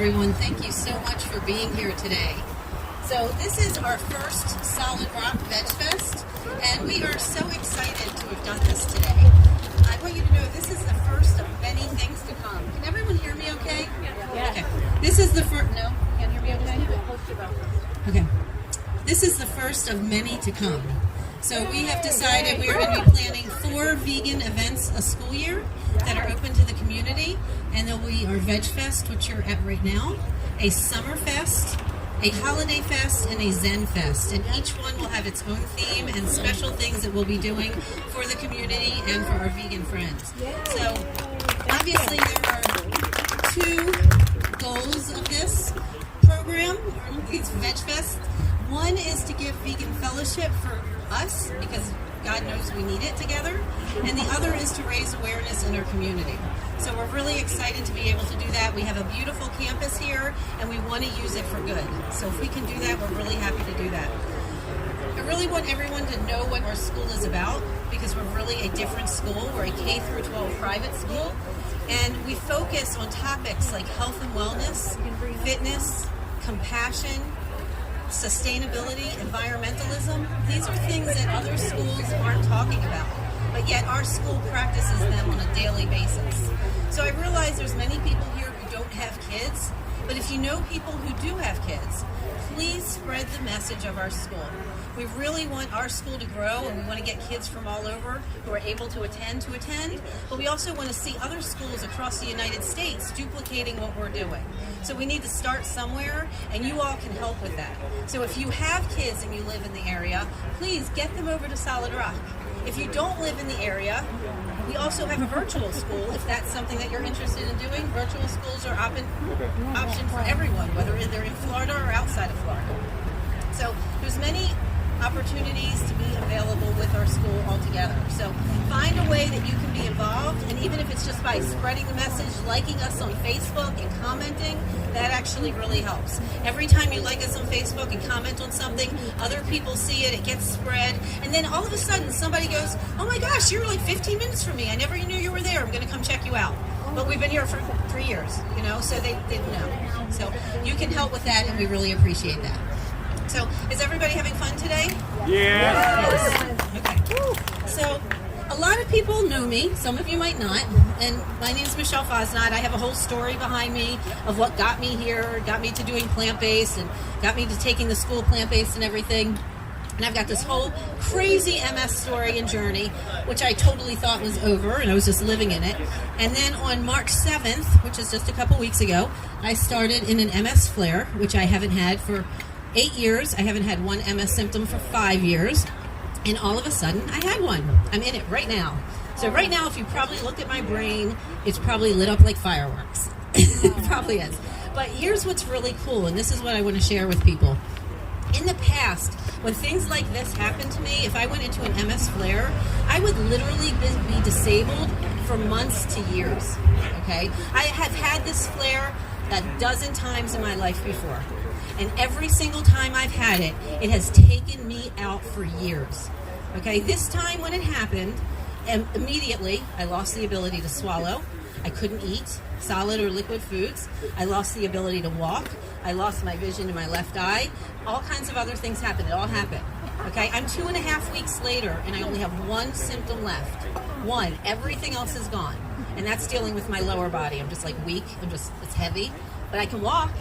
everyone. Thank you so much for being here today. So this is our first Solid Rock Vegfest, and we are so excited to have done this today. I want you to know this is the first of many things to come. Can everyone hear me okay? Yeah. Okay. This is the first... No? Can't hear me okay? Okay. This is the first of many to come. So we have decided we are going to be planning 4 vegan events a school year that are open to the community. And there will be our Veg Fest, which you're at right now, a Summer Fest, a Holiday Fest, and a Zen Fest. And each one will have its own theme and special things that we'll be doing for the community and for our vegan friends. So obviously there are 2 goals of this program, or these Veg Fests. One is to give vegan fellowship for us, because God knows we need it together, and the other is to raise awareness in our community. So we're really excited to be able to do that. We have a beautiful campus here, and we want to use it for good. So if we can do that, we're really happy to do that. I really want everyone to know what our school is about, because we're really a different school. We're a K through 12 private school, and we focus on topics like health and wellness, fitness, compassion, sustainability, environmentalism. These are things that other schools aren't talking about, but yet our school practices them on a daily basis. So I realize there's many people here who don't have kids, but if you know people who do have kids, please spread the message of our school. We really want our school to grow, and we want to get kids from all over who are able to attend, but we also want to see other schools across the United States duplicating what we're doing. So we need to start somewhere, and you all can help with that. So if you have kids and you live in the area, please get them over to Solid Rock. If you don't live in the area, we also have a virtual school if that's something that you're interested in doing. Virtual schools are option for everyone, whether they're in Florida or outside of Florida. So there's many opportunities to be available with our school altogether. So find a way that you can be involved, and even if it's just by spreading the message, liking us on Facebook and commenting, that actually really helps. Every time you like us on Facebook and comment on something, other people see it, it gets spread, and then all of a sudden somebody goes, oh my gosh, you're like 15 minutes from me, I never knew you were there, I'm going to come check you out. But we've been here for 3 years, so they didn't know. So you can help with that, and we really appreciate that. So, is everybody having fun today? Yes. Okay. So, a lot of people know me. Some of you might not. And my name is Michele Fasnacht. I have a whole story behind me of what got me here, got me to doing plant-based, and got me to taking the school plant-based and everything. And I've got this whole crazy MS story and journey, which I totally thought was over, and I was just living in it. And then on March 7th, which is just a couple weeks ago, I started in an MS flare, which I haven't had for 8 years. I haven't had one MS symptom for 5 years, and all of a sudden I had one. I'm in it right now. So right now, if you probably looked at my brain, it's probably lit up like fireworks. It probably is. But here's what's really cool, and this is what I want to share with people. In the past, when things like this happened to me, if I went into an MS flare, I would literally be disabled for months to years. Okay? I have had this flare a dozen times in my life before. And every single time I've had it, it has taken me out for years. Okay, this time when it happened, immediately I lost the ability to swallow. I couldn't eat solid or liquid foods. I lost the ability to walk. I lost my vision in my left eye. All kinds of other things happened. It all happened. Okay, I'm 2.5 weeks later, and I only have one symptom left. One. Everything else is gone. And that's dealing with my lower body. I'm just like weak. It's heavy. But I can walk.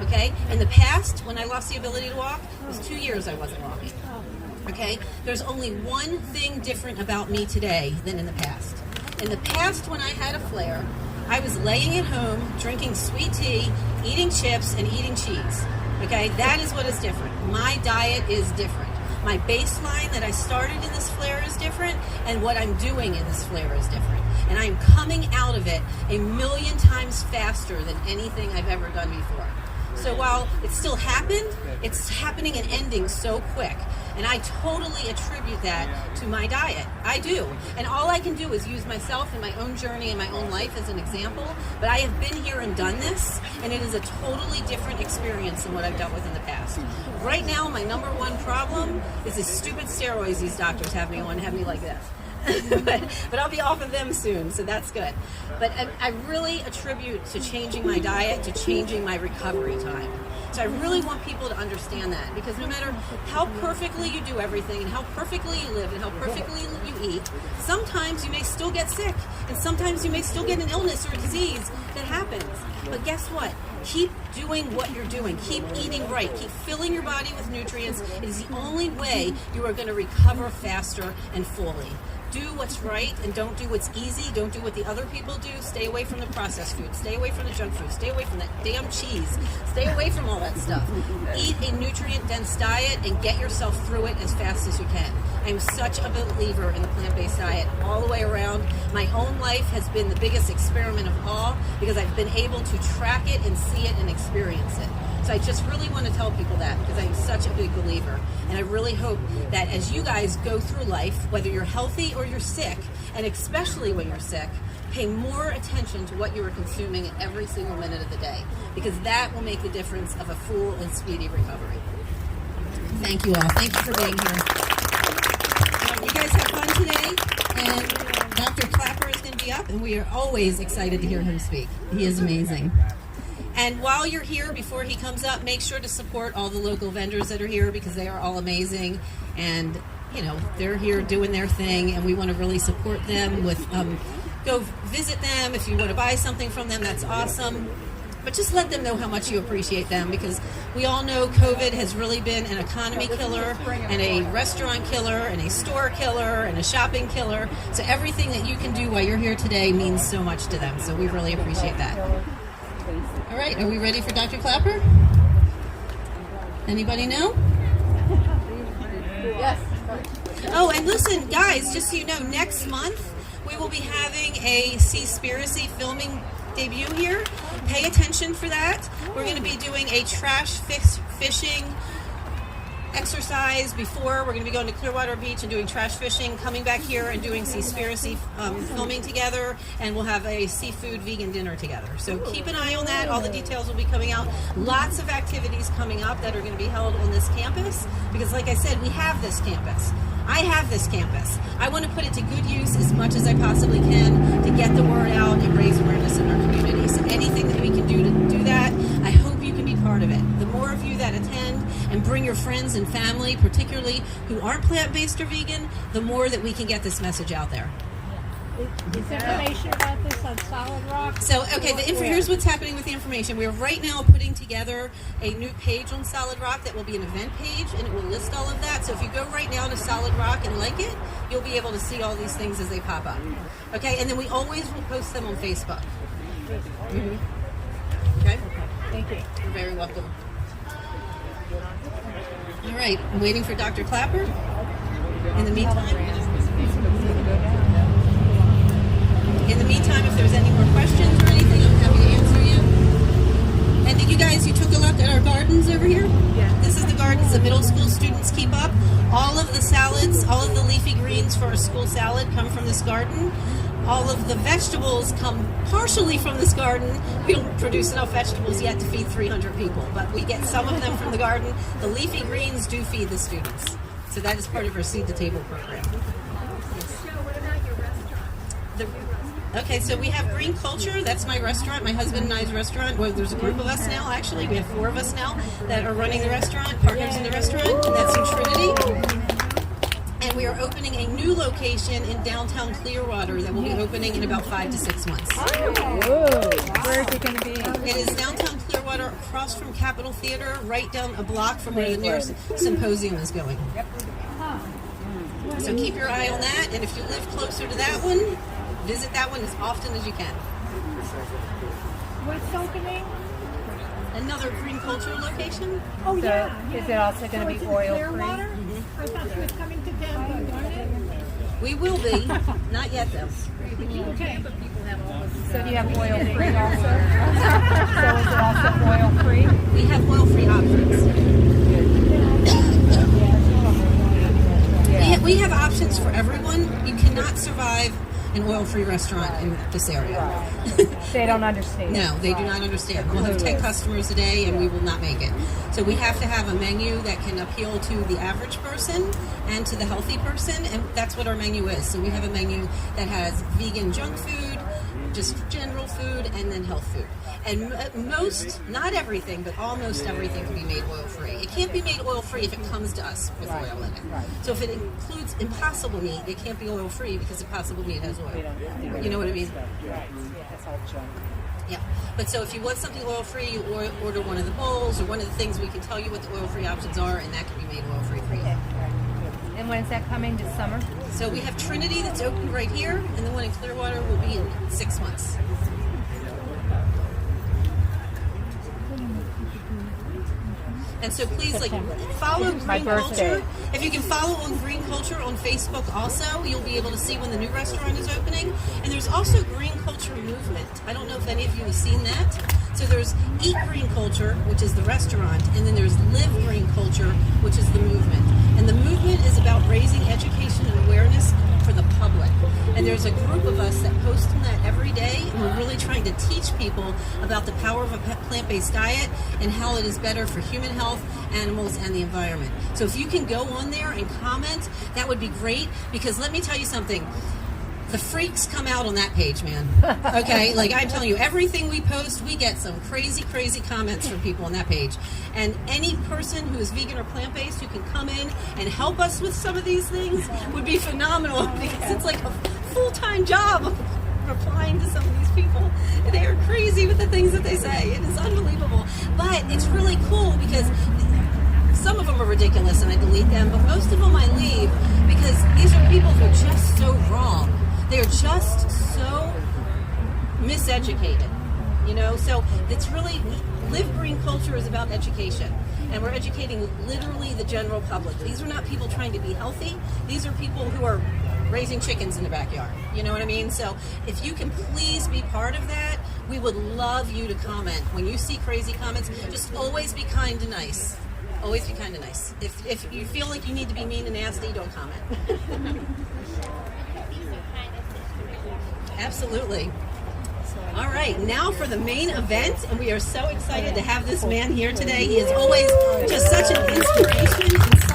Okay? In the past, when I lost the ability to walk, it was 2 years I wasn't walking. Okay? There's only one thing different about me today than in the past. In the past, when I had a flare, I was laying at home, drinking sweet tea, eating chips, and eating cheese. Okay? That is what is different. My diet is different. My baseline that I started in this flare is different, and what I'm doing in this flare is different. And I'm coming out of it 1,000,000 times faster than anything I've ever done before. So while it still happened, it's happening and ending so quick. And I totally attribute that to my diet. I do. And all I can do is use myself and my own journey and my own life as an example. But I have been here and done this, and it is a totally different experience than what I've dealt with in the past. Right now, my number one problem is the stupid steroids these doctors have me on, have me like this. but I'll be off of them soon, so that's good. But I really attribute to changing my diet to changing my recovery time. So I really want people to understand that, because no matter how perfectly you do everything and how perfectly you live and how perfectly you eat, sometimes you may still get sick, and sometimes you may still get an illness or a disease that happens. But guess what? Keep doing what you're doing. Keep eating right. Keep filling your body with nutrients. It is the only way you are going to recover faster and fully. Do what's right and don't do what's easy. Don't do what the other people do. Stay away from the processed food. Stay away from the junk food. Stay away from that damn cheese. Stay away from all that stuff. Eat a nutrient-dense diet and get yourself through it as fast as you can. I'm such a believer in the plant-based diet all the way around. My own life has been the biggest experiment of all because I've been able to track it and see it and experience it. So I just really want to tell people that because I'm such a big believer. And I really hope that as you guys go through life, whether you're healthy or you're sick, and especially when you're sick, pay more attention to what you are consuming every single minute of the day, because that will make the difference of a full and speedy recovery. Thank you all. Thank you for being here. You guys have fun today, and Dr. Clapper is going to be up, and we are always excited to hear him speak. He is amazing. And while you're here, before he comes up, make sure to support all the local vendors that are here because they are all amazing. And, you know, they're here doing their thing, and we want to really support them with, go visit them. If you want to buy something from them, that's awesome. But just let them know how much you appreciate them, because we all know COVID has really been an economy killer and a restaurant killer and a store killer and a shopping killer. So everything that you can do while you're here today means so much to them. So we really appreciate that. All right, are we ready for Dr. Clapper? Anybody know? Yes. Oh, and listen, guys, just so you know, next month we will be having a Seaspiracy filming debut here. Pay attention for that. We're going to be doing a trash fishing exercise before. We're going to be going to Clearwater Beach and doing trash fishing, coming back here and doing Seaspiracy filming together, and we'll have a seafood vegan dinner together. So keep an eye on that. All the details will be coming out. Lots of activities coming up that are going to be held on this campus, because like I said, we have this campus. I have this campus. I want to put it to good use as much as I possibly can to get the word out and raise awareness in our community. So anything that we can do to do that, I hope you can be part of it. The more of you that attend and bring your friends and family, particularly who aren't plant-based or vegan, the more that we can get this message out there. Is information about this on Solid Rock? So, okay, here's what's happening with the information. We're right now putting together a new page on Solid Rock that will be an event page, and it will list all of that. So if you go right now to Solid Rock and like it, you'll be able to see all these things as they pop up. Okay, and then we always will post them on Facebook. Mm-hmm. Okay? Thank you. You're very welcome. All right, I'm waiting for Dr. Clapper. In the meantime, if there's any more questions or anything, I'm happy to answer you. And did you took a look at our gardens over here? Yeah. This is the gardens the middle school students keep up. All of the salads, all of the leafy greens for our school salad come from this garden. All of the vegetables come partially from this garden. We don't produce enough vegetables yet to feed 300 people, but we get some of them from the garden. The leafy greens do feed the students. So that is part of our Seed to Table program. Okay, so we have Green Culture. That's my restaurant, my husband and I's restaurant. Well, there's a group of us now, actually. We have 4 of us now that are running the restaurant, partners in the restaurant, and that's in Trinity. And we are opening a new location in downtown Clearwater that will be opening in about 5 to 6 months. Where is it going to be? It is downtown Clearwater, across from Capitol Theater, right down a block from where the nearest symposium is going. So keep your eye on that, and if you live closer to that one, visit that one as often as you can. What's opening? Another Green Culture location. Oh, So yeah. is it also going to be oil-free? I thought it was coming to Tampa, wasn't it? We will be. Not yet, though. Okay. So do you have oil-free also? So is it also oil-free? We have oil-free options. We have options for everyone. You cannot survive an oil-free restaurant in this area. They don't understand. No, they do not understand. We'll have 10 customers a day and we will not make it. So we have to have a menu that can appeal to the average person and to the healthy person, and that's what our menu is. So we have a menu that has vegan junk food, just general food, and then health food. And most, not everything, but almost everything can be made oil-free. It can't be made oil-free if it comes to us with oil in it. So if it includes impossible meat, it can't be oil-free because impossible meat has oil. You know what I mean? That's all junk. Yeah. But so if you want something oil-free, you order one of the bowls or one of the things we can tell you what the oil-free options are, and that can be made oil-free for you. And when is that coming this summer? So we have Trinity that's open right here, and the one in Clearwater will be in 6 months. And so please, follow My Green birthday. Culture. If you can follow on Green Culture on Facebook also, you'll be able to see when the new restaurant is opening. And there's also Green Culture Movement. I don't know if any of you have seen that. So there's Eat Green Culture, which is the restaurant, and then there's Live Green Culture, which is the movement. And the movement is about raising education and awareness for the public. And there's a group of us that post on that every day, and we're really trying to teach people about the power of a plant-based diet and how it is better for human health, animals, and the environment. So if you can go on there and comment, that would be great, because let me tell you something. The freaks come out on that page, man. Okay, I'm telling you, everything we post, we get some crazy, crazy comments from people on that page. And any person who is vegan or plant-based who can come in and help us with some of these things would be phenomenal, because it's like a full-time job of replying to some of these people. They are crazy with the things that they say. It is unbelievable. But it's really cool because some of them are ridiculous and I delete them, but most of them I leave because these are people who are just so wrong. They're just so miseducated, so it's really, Live Green Culture is about education, and we're educating literally the general public. These are not people trying to be healthy. These are people who are raising chickens in the backyard. You know what I mean? So if you can please be part of that, we would love you to comment. When you see crazy comments, just always be kind and nice. Always be kind and nice. If you feel like you need to be mean and nasty, don't comment. Absolutely. All right, now for the main event, and we are so excited to have this man here today. He is always just such an inspiration and